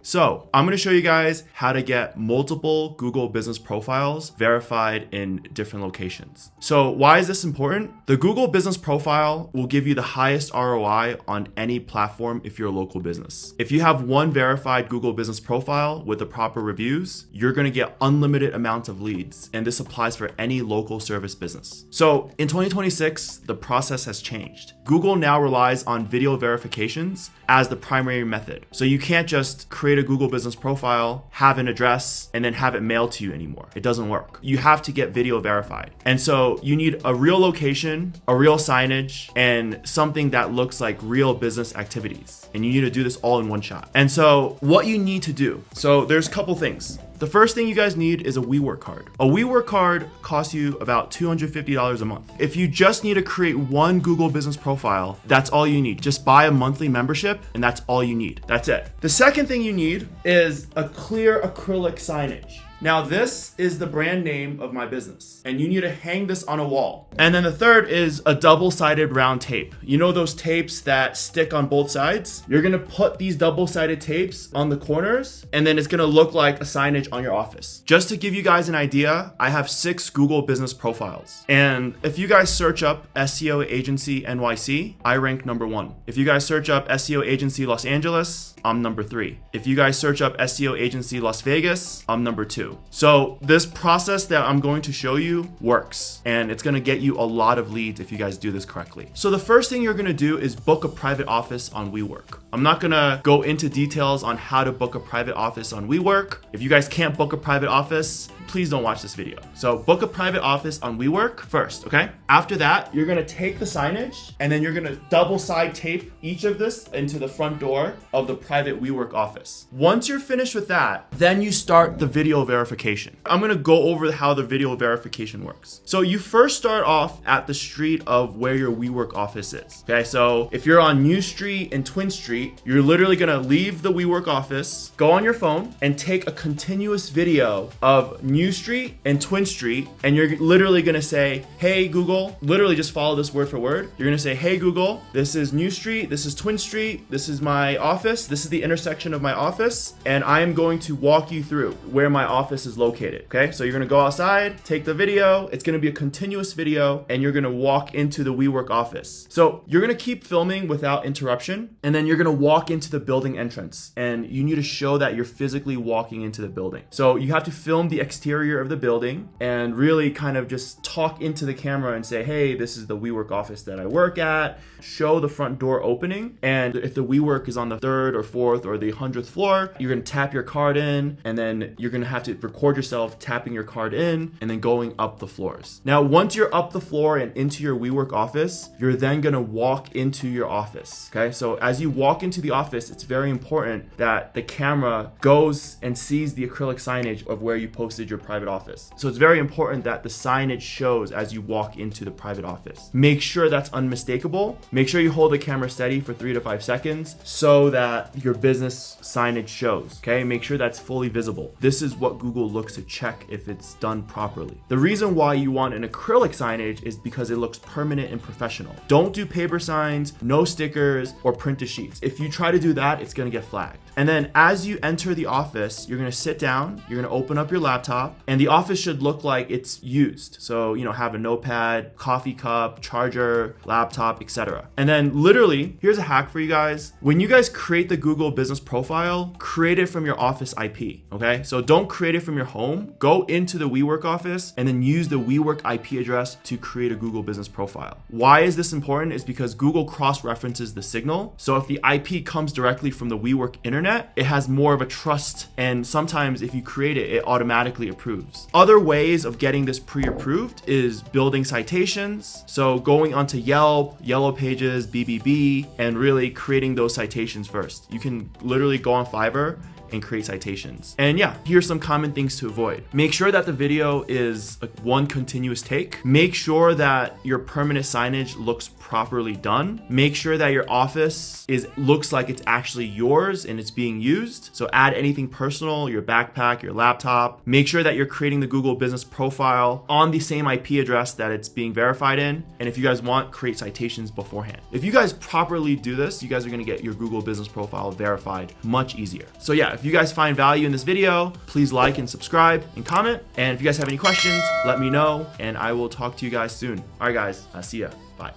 So I'm going to show you guys how to get multiple Google business profiles verified in different locations. So why is this important? The Google business profile will give you the highest ROI on any platform if you're a local business. If you have one verified Google business profile with the proper reviews, you're going to get unlimited amounts of leads. And this applies for any local service business. So in 2026, the process has changed. Google now relies on video verifications as the primary method. So you can't just create a Google business profile, have an address, and then have it mailed to you anymore. It doesn't work. You have to get video verified. And so you need a real location, a real signage, and something that looks like real business activities. And you need to do this all in one shot. And so what you need to do, so there's a couple things. The first thing you guys need is a WeWork card. A WeWork card costs you about $250 a month. If you just need to create one Google business profile, that's all you need. Just buy a monthly membership and that's all you need. That's it. The second thing you need is a clear acrylic signage. Now this is the brand name of my business and you need to hang this on a wall. And then the third is a double-sided round tape. You know those tapes that stick on both sides? You're gonna put these double-sided tapes on the corners and then it's gonna look like a signage on your office. Just to give you guys an idea, I have 6 Google business profiles. And if you guys search up SEO Agency NYC, I rank number 1. If you guys search up SEO Agency Los Angeles, I'm number 3. If you guys search up SEO Agency Las Vegas, I'm number 2. So this process that I'm going to show you works and it's going to get you a lot of leads if you guys do this correctly. So the first thing you're going to do is book a private office on WeWork. I'm not going to go into details on how to book a private office on WeWork. If you guys can't book a private office, please don't watch this video. So book a private office on WeWork first, okay? After that, you're gonna take the signage and then you're gonna double side tape each of this into the front door of the private WeWork office. Once you're finished with that, then you start the video verification. I'm gonna go over how the video verification works. So you first start off at the street of where your WeWork office is, okay? So if you're on New Street and Twin Street, you're literally gonna leave the WeWork office, go on your phone and take a continuous video of New Street and Twin Street, and you're literally gonna say, hey Google, literally just follow this word for word. You're gonna say, hey Google, this is New Street, this is Twin Street, this is my office, this is the intersection of my office, and I am going to walk you through where my office is located, okay? So you're gonna go outside, take the video, it's gonna be a continuous video, and you're gonna walk into the WeWork office. So you're gonna keep filming without interruption, and then you're gonna walk into the building entrance, and you need to show that you're physically walking into the building. So you have to film the exterior of the building and really kind of just talk into the camera and say, hey, this is the WeWork office that I work at. Show the front door opening. And if the WeWork is on the 3rd or 4th or the 100th floor, you're going to tap your card in and then you're going to have to record yourself tapping your card in and then going up the floors. Now, once you're up the floor and into your WeWork office, you're then going to walk into your office. Okay. So as you walk into the office, it's very important that the camera goes and sees the acrylic signage of where you posted your private office. So it's very important that the signage shows as you walk into the private office. Make sure that's unmistakable. Make sure you hold the camera steady for 3 to 5 seconds so that your business signage shows, okay? Make sure that's fully visible. This is what Google looks to check if it's done properly. The reason why you want an acrylic signage is because it looks permanent and professional. Don't do paper signs, no stickers, or printed sheets. If you try to do that, it's gonna get flagged. And then as you enter the office, you're gonna sit down, you're gonna open up your laptop, and the office should look like it's used. So, have a notepad, coffee cup, charger, laptop, etc. And then literally, here's a hack for you guys. When you guys create the Google business profile, create it from your office IP, okay? So don't create it from your home. Go into the WeWork office and then use the WeWork IP address to create a Google business profile. Why is this important? Is because Google cross-references the signal. So if the IP comes directly from the WeWork internet, it has more of a trust, and sometimes if you create it, it automatically approves. Other ways of getting this pre-approved is building citations. So going onto Yelp, Yellow Pages, BBB, and really creating those citations first. You can literally go on Fiverr and create citations. And yeah, here's some common things to avoid. Make sure that the video is one continuous take. Make sure that your permanent signage looks properly done. Make sure that your office looks like it's actually yours and it's being used. So add anything personal, your backpack, your laptop. Make sure that you're creating the Google business profile on the same IP address that it's being verified in. And if you guys want, create citations beforehand. If you guys properly do this, you guys are gonna get your Google business profile verified much easier. So yeah, if you guys find value in this video, please like and subscribe and comment. And if you guys have any questions, let me know and I will talk to you guys soon. All right, guys, see ya. Bye.